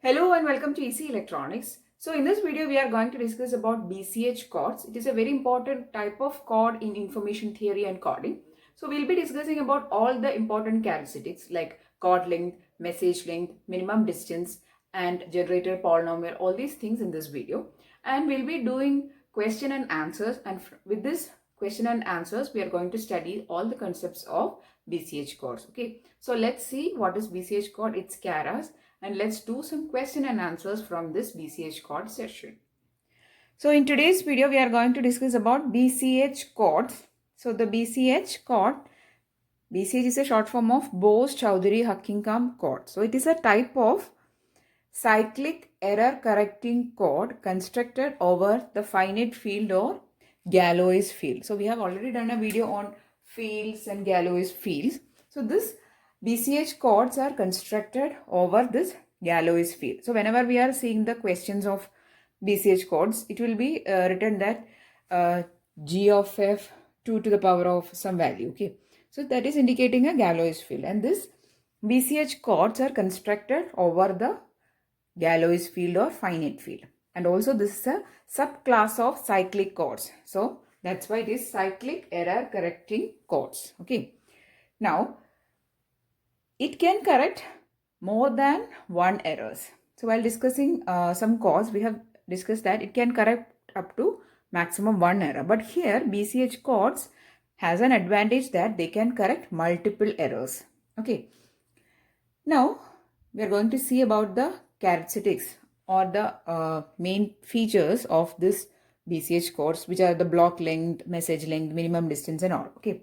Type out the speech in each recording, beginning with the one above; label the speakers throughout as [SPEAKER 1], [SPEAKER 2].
[SPEAKER 1] Hello and welcome to EC Electronics. So in this video we are going to discuss about BCH codes. It is a very important type of code in information theory and coding. So we'll be discussing about all the important characteristics like code length, message length, minimum distance and generator polynomial, all these things in this video. And we'll be doing question and answers, and with this question and answers we are going to study all the concepts of BCH codes. Okay, so let's see what is BCH code, its characteristics, and let's do some question and answers from this BCH code session. So in today's video, we are going to discuss about BCH codes. So the BCH code, BCH is a short form of Bose-Chaudhary-Hackingham code. So it is a type of cyclic error correcting code constructed over the finite field or Galois field. So we have already done a video on fields and Galois fields. So this BCH codes are constructed over this Galois field. So whenever we are seeing the questions of BCH codes, it will be written that g of f 2 to the power of some value. Okay, so that is indicating a Galois field, and this BCH codes are constructed over the Galois field or finite field. And also this is a subclass of cyclic codes. So that's why it is cyclic error correcting codes. Okay, now it can correct more than one errors. So while discussing some codes, we have discussed that it can correct up to maximum one error. But here BCH codes has an advantage that they can correct multiple errors. Okay. Now we are going to see about the characteristics or the main features of this BCH codes, which are the block length, message length, minimum distance and all. Okay.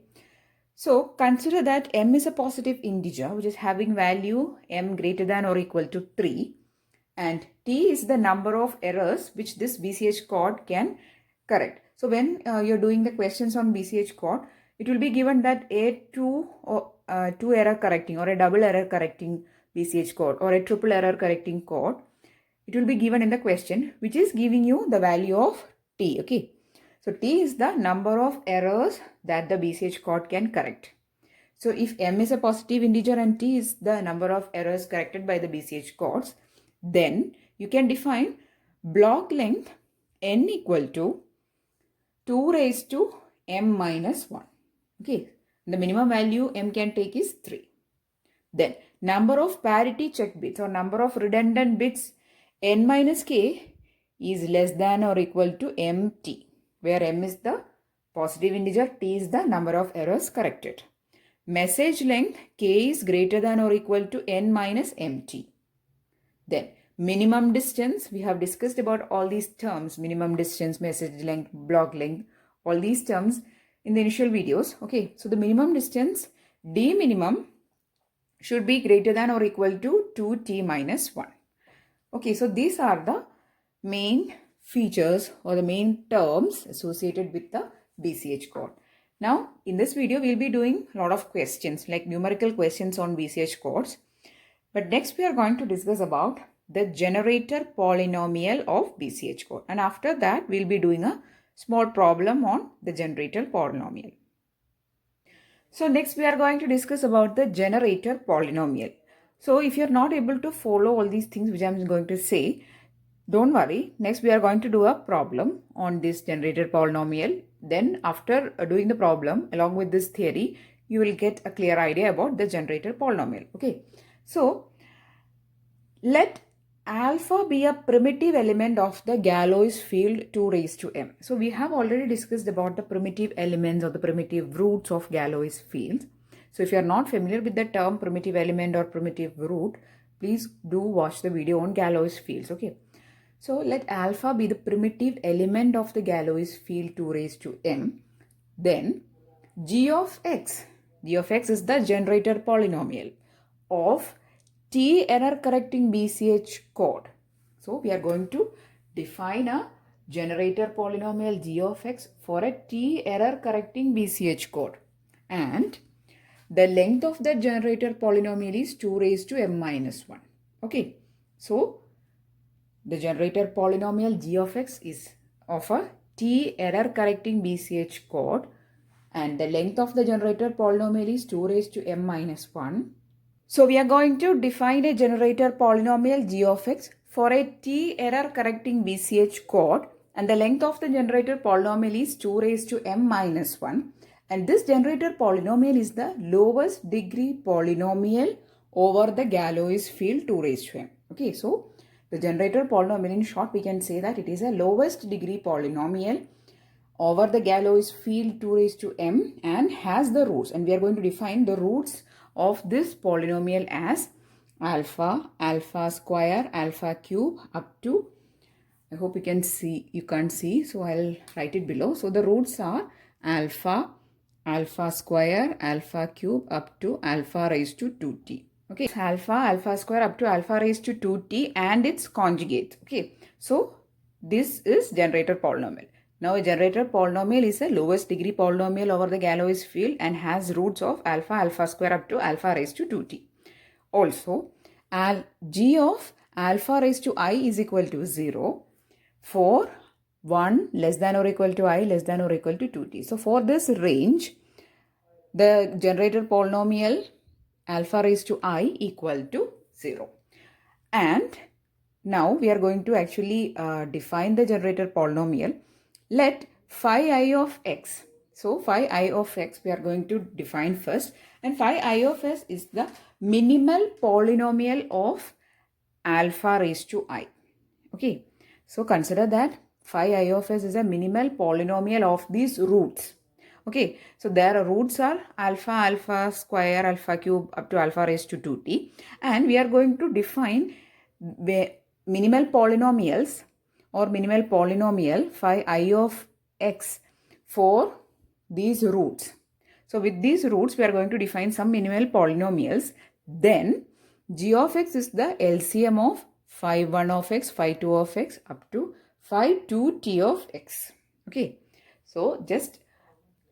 [SPEAKER 1] So consider that m is a positive integer which is having value m greater than or equal to 3, and t is the number of errors which this BCH code can correct. So when you're doing the questions on BCH code, it will be given that a two error correcting or a double error correcting BCH code or a triple error correcting code. It will be given in the question, which is giving you the value of t. Okay. So t is the number of errors that the BCH code can correct. So if m is a positive integer and t is the number of errors corrected by the BCH codes, then you can define block length n equal to 2 raised to m minus 1. Okay, the minimum value m can take is 3. Then number of parity check bits or number of redundant bits n minus k is less than or equal to mt, where m is the positive integer, t is the number of errors corrected. Message length k is greater than or equal to n minus mt. Then minimum distance, we have discussed about all these terms, minimum distance, message length, block length, all these terms in the initial videos. Okay, so the minimum distance d minimum should be greater than or equal to 2t minus 1. Okay, so these are the main features or the main terms associated with the BCH code. Now in this video we'll be doing a lot of questions like numerical questions on BCH codes. But next we are going to discuss about the generator polynomial of BCH code, and after that we'll be doing a small problem on the generator polynomial. So next we are going to discuss about the generator polynomial. So if you're not able to follow all these things which I'm going to say, don't worry. Next we are going to do a problem on this generator polynomial. Then after doing the problem along with this theory, you will get a clear idea about the generator polynomial. Okay. So let alpha be a primitive element of the Galois field 2 raised to m. So we have already discussed about the primitive elements or the primitive roots of Galois fields. So if you are not familiar with the term primitive element or primitive root, please do watch the video on Galois fields. Okay. So let alpha be the primitive element of the Galois field 2 raised to m. Then g of x is the generator polynomial of t error correcting BCH code. So we are going to define a generator polynomial g of x for a t error correcting BCH code, and the length of that generator polynomial is 2 raised to m minus 1. Okay, so the generator polynomial g of x is of a t error correcting BCH code, and the length of the generator polynomial is 2 raised to m minus 1. So we are going to define a generator polynomial g of x for a t error correcting BCH code, and the length of the generator polynomial is 2 raised to m minus 1, and this generator polynomial is the lowest degree polynomial over the Galois field 2 raised to m. Okay, so the generator polynomial, in short, we can say that it is a lowest degree polynomial over the Galois field 2 raised to m and has the roots, and we are going to define the roots of this polynomial as alpha, alpha square, alpha cube up to, I hope you can see, you can't see, so I'll write it below. So the roots are alpha, alpha square, alpha cube up to alpha raised to 2t. Okay, alpha, alpha square up to alpha raised to 2t and its conjugate. Okay, so this is generator polynomial. Now a generator polynomial is a lowest degree polynomial over the Galois field and has roots of alpha, alpha square up to alpha raised to 2t. Also, g of alpha raised to I is equal to 0 for 1 less than or equal to I less than or equal to 2t. So for this range, the generator polynomial alpha raised to I equal to 0. And now we are going to actually define the generator polynomial. Let phi I of x. So phi I of x we are going to define first, and phi I of s is the minimal polynomial of alpha raised to I. Okay, so consider that phi I of s is a minimal polynomial of these roots. Okay, so their roots are alpha, alpha square, alpha cube up to alpha raised to 2t, and we are going to define the minimal polynomials or minimal polynomial phi I of x for these roots. So with these roots, we are going to define some minimal polynomials. Then g of x is the LCM of phi 1 of x, phi 2 of x up to phi 2t of x. Okay, so just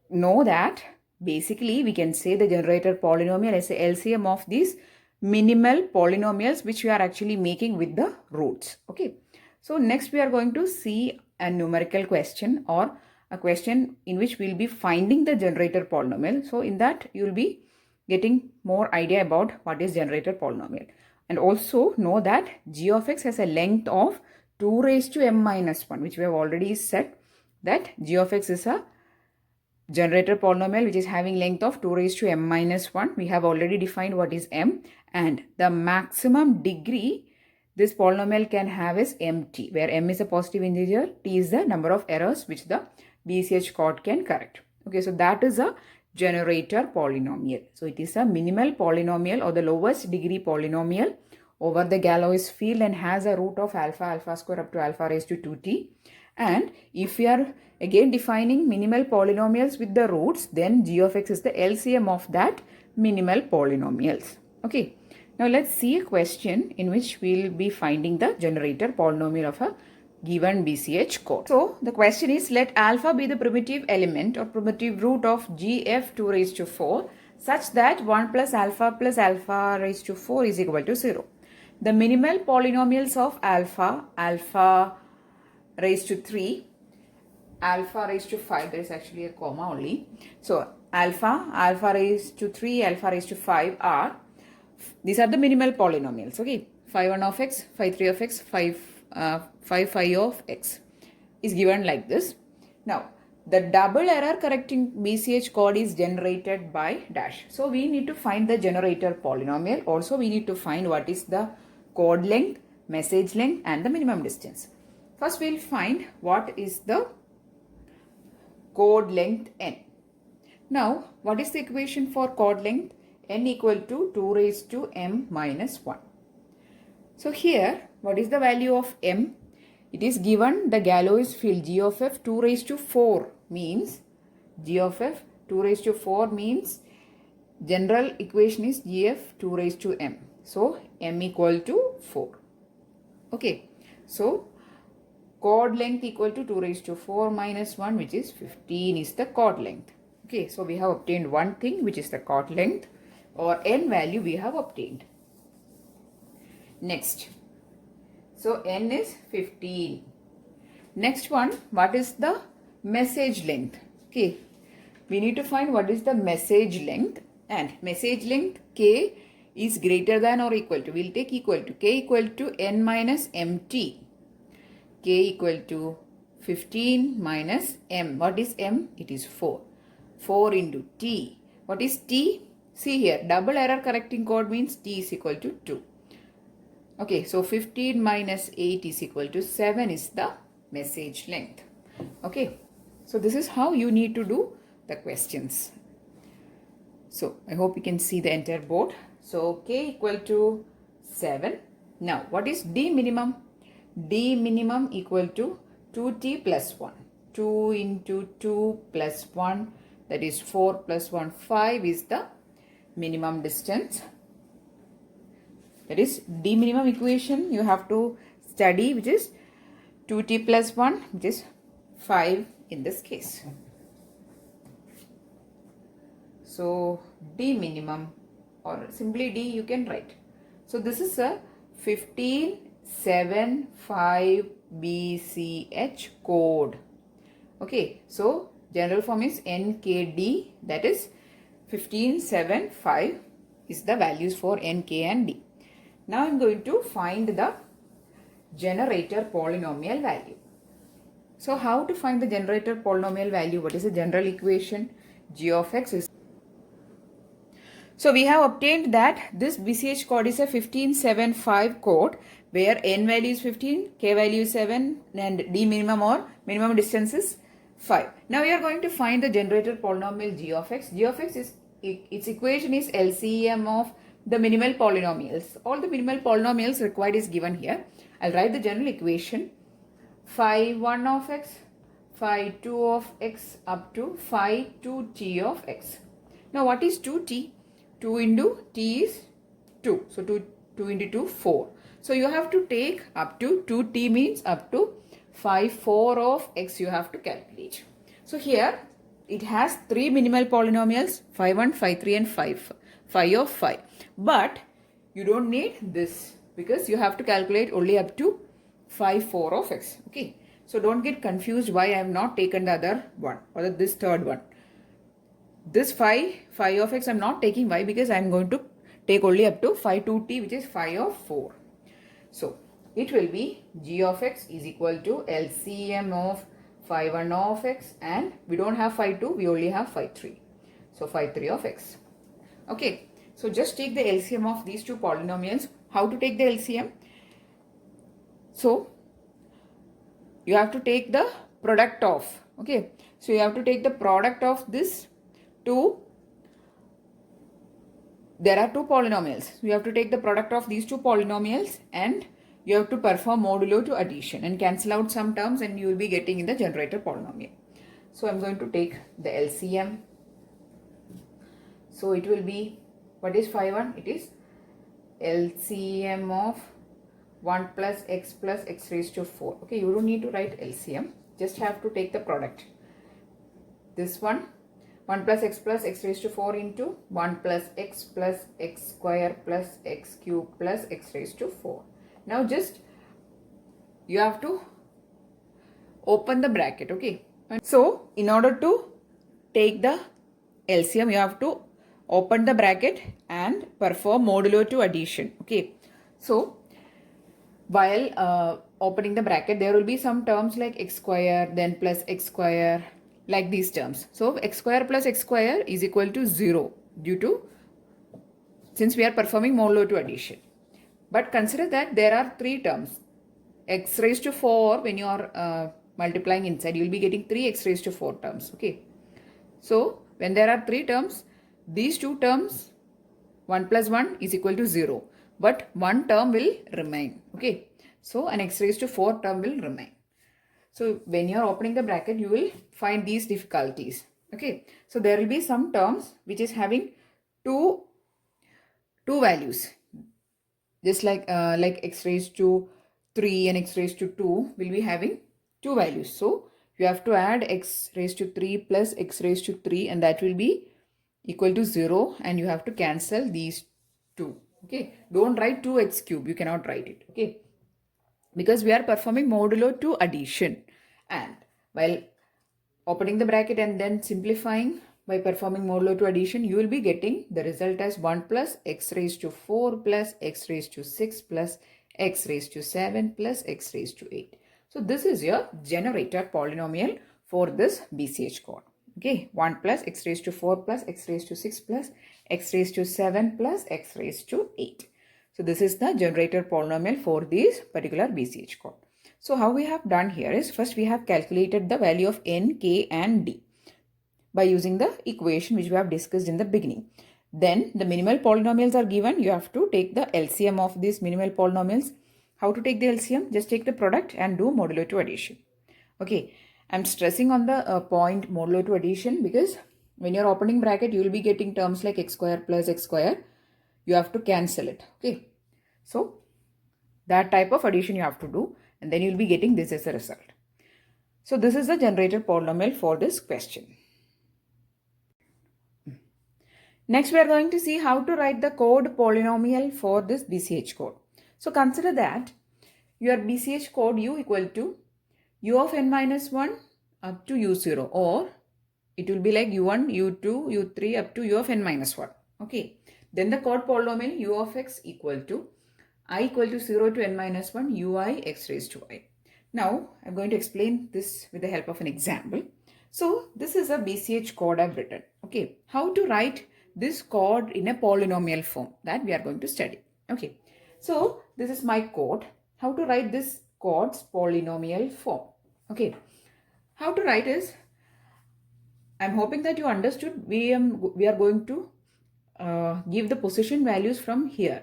[SPEAKER 1] know that basically we can say the generator polynomial is a LCM of these minimal polynomials which we are actually making with the roots. Okay, so next we are going to see a numerical question or a question in which we will be finding the generator polynomial. So in that you will be getting more idea about what is generator polynomial. And also know that g of x has a length of 2 raised to m minus 1, which we have already said that g of x is a generator polynomial which is having length of 2 raised to m minus 1. We have already defined what is m, and the maximum degree this polynomial can have is mt, where m is a positive integer, t is the number of errors which the BCH code can correct. Okay, so that is a generator polynomial. So it is a minimal polynomial or the lowest degree polynomial over the Galois field and has a root of alpha, alpha square up to alpha raised to 2t. And if we are again defining minimal polynomials with the roots, then g of x is the LCM of that minimal polynomials. Okay, now let's see a question in which we will be finding the generator polynomial of a given BCH code. So the question is, let alpha be the primitive element or primitive root of gf 2 raised to 4 such that 1 plus alpha raised to 4 is equal to 0. The minimal polynomials of alpha, alpha raised to 3, alpha raised to 5, there is actually a comma only. So alpha, alpha raised to 3, alpha raised to 5 are, these are the minimal polynomials. Okay, phi 1 of x, phi 3 of x, phi of x is given like this. Now the double error correcting BCH code is generated by dash. So we need to find the generator polynomial. Also we need to find what is the code length, message length and the minimum distance. First we will find what is the code length n. Now what is the equation for code length? N equal to 2 raised to m minus 1. So here what is the value of m? It is given the Galois field g of f 2 raised to 4 means g of f 2 raised to 4 means general equation is gf 2 raised to m. So m equal to 4. Okay, so chord length equal to 2 raised to 4 minus 1, which is 15 is the chord length. Okay, so we have obtained one thing which is the chord length or n value we have obtained. Next, so n is 15. Next one, what is the message length? Okay, we need to find what is the message length, and message length k is greater than or equal to, we'll take equal to, k equal to n minus mt, k equal to 15 minus m. What is m? It is 4. 4 into t. What is t? See here, double error correcting code means t is equal to 2. Okay, so 15 minus 8 is equal to 7 is the message length. Okay, so this is how you need to do the questions. So I hope you can see the entire board. So k equal to 7. Now what is d minimum? D minimum equal to 2t plus 1. 2 into 2 plus 1, that is 4 plus 1, 5 is the minimum distance. That is D minimum equation you have to study, which is 2t plus 1, which is 5 in this case. So D minimum, or simply D you can write. So this is a 1575 BCH code. Okay, so general form is NKD, that is 1575 is the values for NK and D. Now I am going to find the generator polynomial value. So how to find the generator polynomial value? What is the general equation? G of x is. So we have obtained that this BCH code is a 1575 code where n value is 15, k value is 7 and d minimum or minimum distance is 5. Now we are going to find the generator polynomial g of x. G of x is, its equation is LCM of the minimal polynomials. All the minimal polynomials required is given here. I'll write the general equation. Phi 1 of x, phi 2 of x up to phi 2t of x. Now what is 2t? 2 into t is 2. So 2 into 2, 4. So you have to take up to 2t means up to phi 4 of x you have to calculate. So here it has 3 minimal polynomials, phi 1, phi 3 and phi of 5. But you don't need this because you have to calculate only up to phi 4 of x. Okay. So don't get confused why I have not taken the other one or this third one. This phi of x I am not taking. Why? Because I am going to take only up to phi 2t, which is phi of 4. So it will be g of x is equal to LCM of phi 1 of x, and we don't have phi 2, we only have phi 3. So phi 3 of x. Okay. So just take the LCM of these two polynomials. How to take the LCM? So you have to take the product of. Okay. So you have to take the product of this two. There are two polynomials. You have to take the product of these two polynomials and you have to perform modulo to addition and cancel out some terms, and you will be getting in the generator polynomial. So I am going to take the LCM. So it will be, what is phi 1? It is LCM of 1 plus x raised to 4. Okay, you don't need to write LCM. Just have to take the product. This one, 1 plus x raised to 4 into 1 plus x square plus x cube plus x raised to 4. Now just you have to open the bracket. Okay. So in order to take the LCM, you have to open the bracket and perform modulo to addition. Okay. So while opening the bracket, there will be some terms like x square, then plus x square, like these terms. So x square plus x square is equal to 0 due to, since we are performing modulo to addition. But consider that there are 3 terms. X raised to 4, when you are multiplying inside, you will be getting 3x raised to 4 terms. Okay. So when there are 3 terms, these 2 terms, 1 plus 1 is equal to 0. But one term will remain. Okay. So an x raised to 4 term will remain. So when you are opening the bracket, you will find these difficulties. Okay. So there will be some terms which is having two values. Just like x raised to 3 and x raised to 2 will be having 2 values. So you have to add x raised to 3 plus x raised to 3, and that will be equal to 0, and you have to cancel these 2. Okay. Don't write 2x cube. You cannot write it. Okay. Because we are performing modulo to addition. And while opening the bracket and then simplifying, By performing modulo 2 addition, you will be getting the result as 1 plus x raised to 4 plus x raised to 6 plus x raised to 7 plus x raised to 8. So this is your generator polynomial for this BCH code. Okay, 1 plus x raised to 4 plus x raised to 6 plus x raised to 7 plus x raised to 8. So this is the generator polynomial for this particular BCH code. So how we have done here is, first we have calculated the value of n, k and d by using the equation which we have discussed in the beginning. Then the minimal polynomials are given. You have to take the LCM of these minimal polynomials. How to take the LCM? Just take the product and do modulo 2 addition. Okay, I'm stressing on the point modulo 2 addition because when you're opening bracket, you will be getting terms like x square plus x square. You have to cancel it. Okay, so that type of addition you have to do, and then you'll be getting this as a result. So this is the generated polynomial for this question. Next, we are going to see how to write the code polynomial for this BCH code. So consider that your BCH code u equal to u of n minus 1 up to u0, or it will be like u1, u2, u3 up to u of n minus 1. Okay. Then the code polynomial u of x equal to I equal to 0 to n minus 1 ui x raised to I. Now, I'm going to explain this with the help of an example. So, this is a BCH code I've written. Okay. How to write this code in a polynomial form, that we are going to study. Okay. So, this is my code. How to write this code's polynomial form. Okay. How to write is, I'm hoping that you understood. We are going to give the position values from here.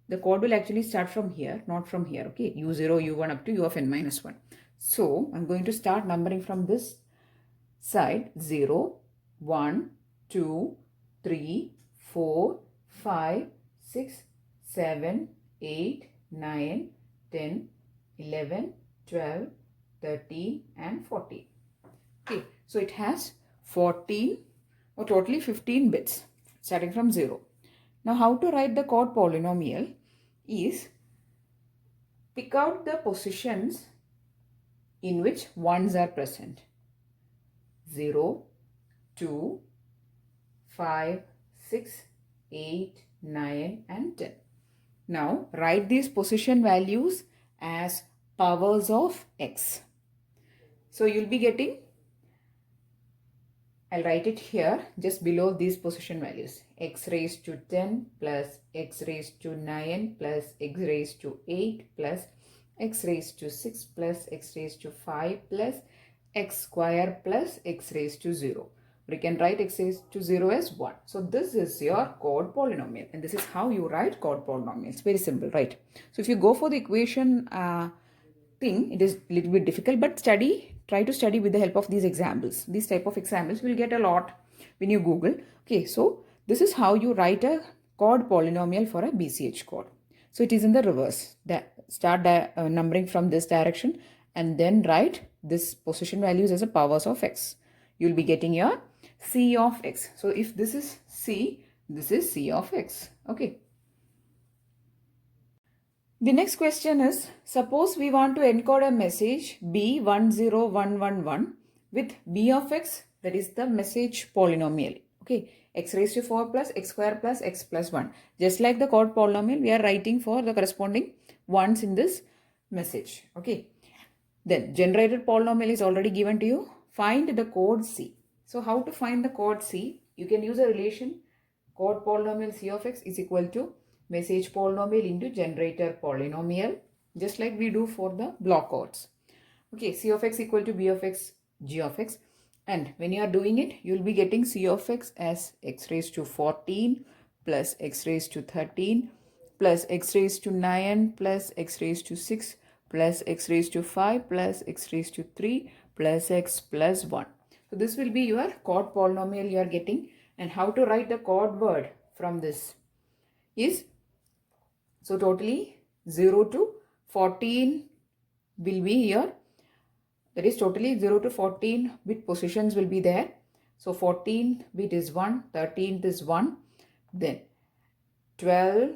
[SPEAKER 1] The code will actually start from here, not from here. Okay, u0, u1 up to u of n minus 1. So, I'm going to start numbering from this side. 0, 1, 2, 3, 4, 5, 6, 7, 8, 9, 10, 11, 12, 13 and 14. Okay, so it has 14 or totally 15 bits starting from 0. Now, how to write the code polynomial is, pick out the positions in which ones are present. 0, 2, 5, 6, 8, 9 and 10. Now, write these position values as powers of x. So, you'll be getting, I'll write it here just below these position values. X raised to 10 plus x raised to 9 plus x raised to 8 plus x raised to 6 plus x raised to 5 plus x square plus x raised to 0. We can write x raised to 0 as 1. So this is your code polynomial, and this is how you write code polynomials. Very simple, right? So if you go for the equation thing, it is a little bit difficult, but try to study with the help of these examples. These type of examples will get a lot when you Google. Okay, so this is how you write a code polynomial for a BCH code. So it is in the reverse. Start numbering from this direction and then write this position values as a powers of x. You will be getting your C of x. So if this is C, this is C of x. Okay. The next question is, suppose we want to encode a message B10111 with B of x, that is the message polynomial. Okay, x raised to 4 plus x square plus x plus 1. Just like the code polynomial, we are writing for the corresponding ones in this message. Okay, then generated polynomial is already given to you. Find the code C. So how to find the code C? You can use a relation. Code polynomial C of x is equal to message polynomial into generator polynomial, just like we do for the block codes. Okay, C of x equal to B of x, G of x. And when you are doing it, you will be getting C of x as x raised to 14 plus x raised to 13 plus x raised to 9 plus x raised to 6 plus x raised to 5 plus x raised to 3 plus x plus 1. So this will be your code polynomial you are getting. And how to write the code word from this is, so totally 0 to 14 will be here. That is totally 0 to 14 bit positions will be there. So 14 bit is 1, 13th is 1, then 12,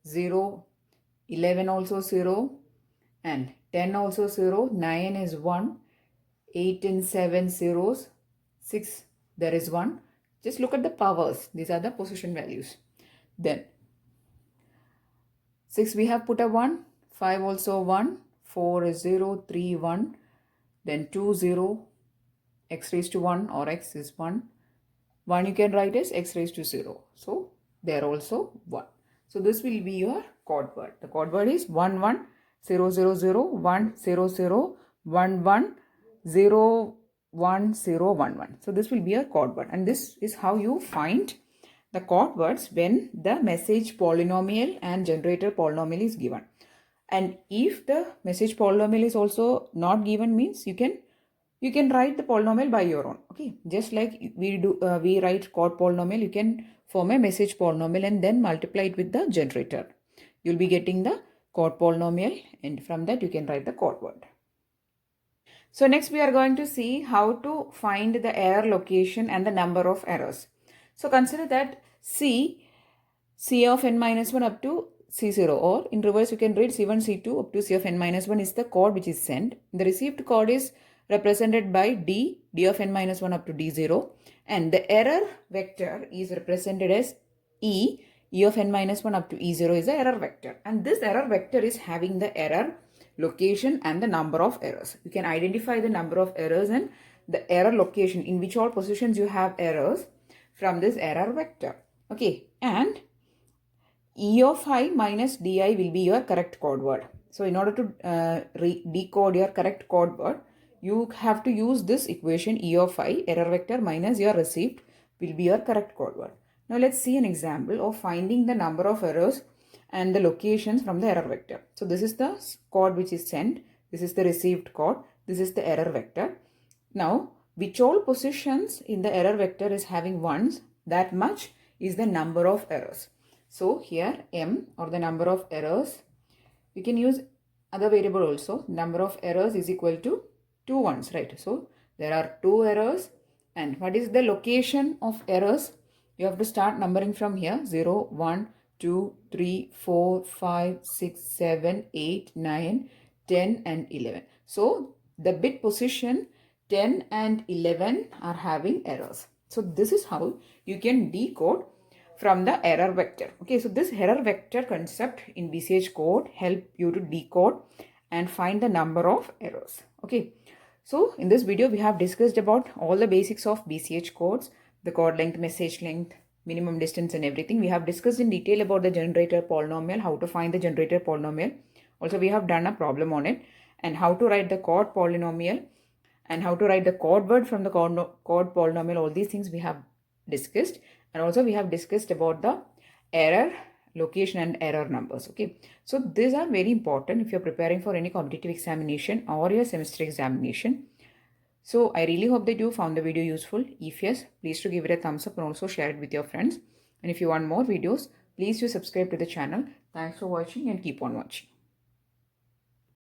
[SPEAKER 1] 0, 11 also 0, and 10 also 0, 9 is 1, 8 and 7 zeros, 6 there is 1, Just look at the powers. These are the position values. Then 6 we have put a 1, 5 also 1, 4 is 0, 3 1, then 2 0, x raised to 1 or x is 1. 1 you can write as x raised to 0. So there also 1. So this will be your code word. The code word is 1 1 0 0 0 1 0 0 1 1 0 1 0 1 1. So this will be a code word, and this is how you find the code words when the message polynomial and generator polynomial is given. And if the message polynomial is also not given, means you can write the polynomial by your own. Okay, just like we do, we write code polynomial, you can form a message polynomial and then multiply it with the generator. You'll be getting the code polynomial, and from that you can write the code word. So next we are going to see how to find the error location and the number of errors. So consider that C of n minus 1 up to C0, or in reverse you can read C1, C2 up to C of n minus 1 is the code which is sent. The received code is represented by D of n minus 1 up to D0, and the error vector is represented as E of n minus 1 up to E0 is the error vector, and this error vector is having the error location and the number of errors. You can identify the number of errors and the error location in which all positions you have errors from this error vector. Okay, and E of I minus Di will be your correct code word. So in order to decode your correct code word, you have to use this equation. E of I, error vector minus your received, will be your correct code word. Now let's see an example of finding the number of errors and the locations from the error vector. So this is the code which is sent. This is the received code. This is the error vector. Now, which all positions in the error vector is having ones, that much is the number of errors. So here m, or the number of errors, we can use other variable also. Number of errors is equal to 2 ones, right? So there are 2 errors, and what is the location of errors? You have to start numbering from here. 0, 1, 2, 3, 4, 5, 6, 7, 8, 9, 10 and 11. So the bit position 10 and 11 are having errors. So this is how you can decode from the error vector. Okay, so this error vector concept in BCH code help you to decode and find the number of errors. Okay, so in this video we have discussed about all the basics of BCH codes, the code length, message length, minimum distance and everything. We have discussed in detail about the generator polynomial, how to find the generator polynomial. Also we have done a problem on it, and how to write the code polynomial and how to write the code word from the code polynomial. All these things we have discussed, and also we have discussed about the error location and error numbers. Okay, so these are very important if you're preparing for any competitive examination or your semester examination. So I really hope that you found the video useful. If yes, please to give it a thumbs up and also share it with your friends. And if you want more videos, please do subscribe to the channel. Thanks for watching and keep on watching.